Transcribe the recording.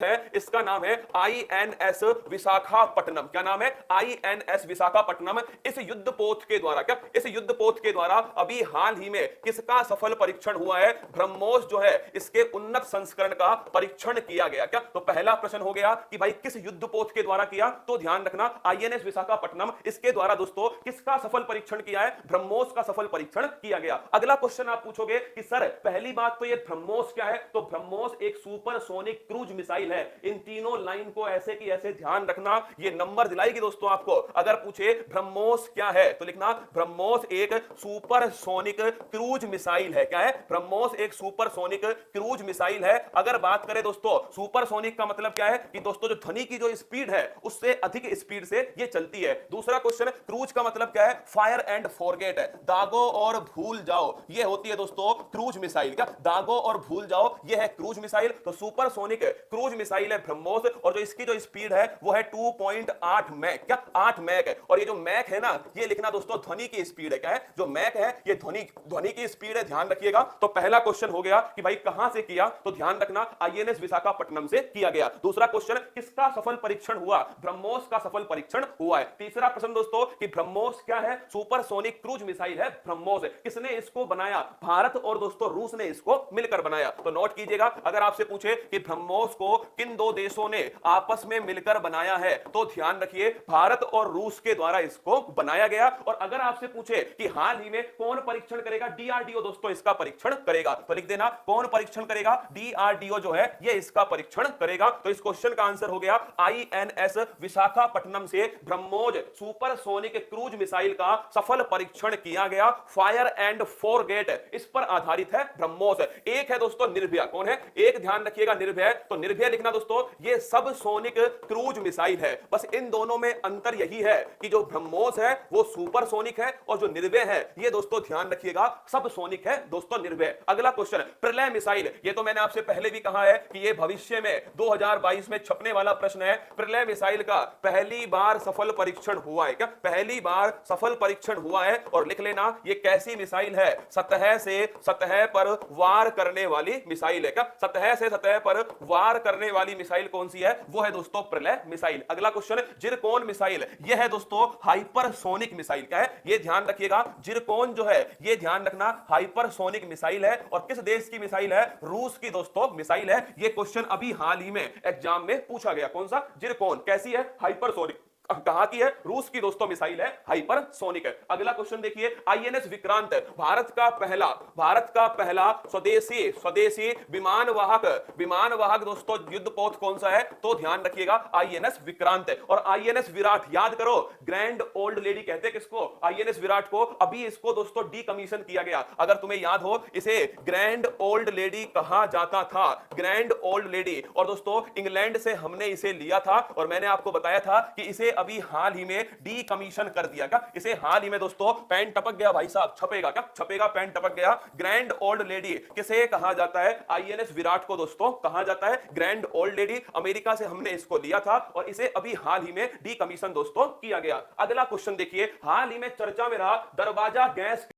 है, इसका नाम है आईएनएस विशाखापट्टनम। क्या नाम है? आईएनएस विशाखापट्टनम। इस युद्धपोत के द्वारा इस युद्धपोत के द्वारा अभी हाल ही में किसका सफल परीक्षण हुआ है? ब्रह्मोस जो है इसके उन्नत संस्करण का परीक्षण किया गया। क्या तो पहला प्रश्न हो गया कि भाई किस युद्धपोत के द्वारा किया? तो ध्यान रखना आईएनएस विशाखापट्टनम, इसके द्वारा दोस्तों किसका सफल परीक्षण किया है? ब्रह्मोस का सफल परीक्षण किया गया। अगला क्वेश्चन आप पूछोगे कि सर पहली बात तो ये ब्रह्मोस क्या है? तो ब्रह्मोस एक सुपरसोनिक क्रूज मिसाइल है। इन तीनों लाइन को ऐसे की ऐसे ध्यान रखना, ये नंबर दिलाएगी दोस्तों आपको। अगर पूछे ब्रह्मोस क्या है तो लिखना ब्रह्मोस एक सुपरसोनिक क्रूज मिसाइल है। क्या है? ब्रह्मोस एक सुपरसोनिक क्रूज मिसाइल है। अगर बात करें दोस्तों सुपरसोनिक का मतलब क्या है कि दोस्तों जो ध्वनि की जो स्पीड है उससे अधिक स्पीड से ये चलती है। दूसरा क्वेश्चन, क्रूज का मतलब क्या है? फायर एंड फॉरगेट है, दागो और भूल जाओ, ये होती है दोस्तों क्रूज मिसाइल। क्या दागो और भूल जाओ ये है क्रूज मिसाइल। तो सुपरसोनिक क्रूज मिसाइल है ब्रह्मोस, और जो इसकी जो स्पीड है वो है 2.8 मैक। क्या 8 मैक है। और ये जो मैक है ना ये लिखना दोस्तों ध्वनि की स्पीड है। क्या है? जो मैक है ये ध्वनि की स्पीड है, ध्यान रखिएगा। तो पहला क्वेश्चन हो गया कि भाई कहां से किया? तो ध्यान रखना आईएनएस विशाखापट्टनम से किया गया। दूसरा क्वेश्चन, किसका सफल परीक्षण हुआ? ब्रह्मोस का सफल परीक्षण हुआ है। तीसरा प्रश्न दोस्तों कि ब्रह्मोस क्या है? सुपरसोनिक क्रूज मिसाइल है ब्रह्मोस। किसने इसको बनाया? भारत और दोस्तों रूस ने इसको मिलकर बनाया। तो नोट कीजिएगा, अगर आपसे पूछे कि ब्रह्मोस को किन दो देशों ने आपस में मिलकर बनाया है तो ध्यान रखिए भारत और रूस के द्वारा इसको बनाया गया। और अगर आपसे पूछे कि हाल ही में कौन परीक्षण करेगा? डीआरडीओ दोस्तों इसका परीक्षण करेगा। तो लिख देना कौन परीक्षण करेगा? डीआरडीओ जो है ये इसका परीक्षण करेगा। तो इस क्वेश्चन का आंसर हो गया आईएनएस विशाखापट्टनम से ब्रह्मोस सुपरसोनिक क्रूज मिसाइल का सफल परीक्षण किया गया। फायर एंड फॉरगेट इस पर आधारित है ब्रह्मोस। एक है दोस्तों निर्भया। कौन है? एक ध्यान रखिएगा निर्भया। तो निर्भया लिखना दोस्तों ये सब सोनिक क्रूज मिसाइल है। बस इन दोनों में अंतर यही है कि जो ब्रह्मोस है वो सुपरसोनिक है और जो निर्भय है ये दोस्तों ध्यान रखिएगा सब सोनिक है दोस्तों निर्भय। अगला क्वेश्चन, प्रलय मिसाइल। ये तो मैंने आपसे पहले भी कहा है कि ये भविष्य में 2022 में छपने वाला प्रश्न है। प्रलय मिसाइल का पहली बार सफल परीक्षण हुआ है। क्या पहली बार सफल परीक्षण हुआ है? और लिख लेना ये कैसी मिसाइल है? सतह से सतह पर वार करने वाली मिसाइल है। क्या सतह से सतह पर वार करने वाली मिसाइल कौन सी है? वो है दोस्तों प्रलय मिसाइल। अगला क्वेश्चन, जिरकोन मिसाइल। ये है दोस्तों हाइपरसोनिक मिसाइल। क्या है? ये ध्यान रखिएगा जिरकोन जो है ये ध्यान रखना हाइपरसोनिक मिसाइल है। और किस देश की मिसाइल है? रूस की दोस्तों मिसाइल है। ये क्वेश्चन अभी हाल ही में एग्जाम में पूछा गया। कौन सा? जिरकोन। कैसी है? हाइपरसोनिक। कहां की है? रूस की दोस्तों मिसाइल है, हाइपरसोनिक है। अगला क्वेश्चन देखिए, आईएनएस विक्रांत भारत का पहला स्वदेशी विमानवाहक दोस्तों युद्धपोत कौन सा है? तो ध्यान रखिएगा आईएनएस विक्रांत है। और आईएनएस विराट याद करो, ग्रैंड ओल्ड लेडी कहते हैं किसको? आईएनएस विराट को। अभी इसको दोस्तों डीकमीशन किया गया। अगर तुम्हें याद हो इसे ग्रैंड ओल्ड लेडी कहा जाता था, ग्रैंड ओल्ड लेडी। और दोस्तों इंग्लैंड से हमने इसे लिया था और मैंने आपको बताया था कि इसे अभी हाल ही में डीकमीशन कर दिया। क्या इसे हाल ही में दोस्तों पेन टपक गया भाई साहब, छपेगा क्या? छपेगा, पेन टपक गया। ग्रैंड ओल्ड लेडी किसे कहा जाता है? आईएनएस विराट को दोस्तों कहा जाता है ग्रैंड ओल्ड लेडी। अमेरिका से हमने इसको लिया था और इसे अभी हाल ही में डीकमीशन दोस्तों किया गया। अगला क्वेश्चन देखिए, हाल ही में चर्चा में रहा दरवाजा गैस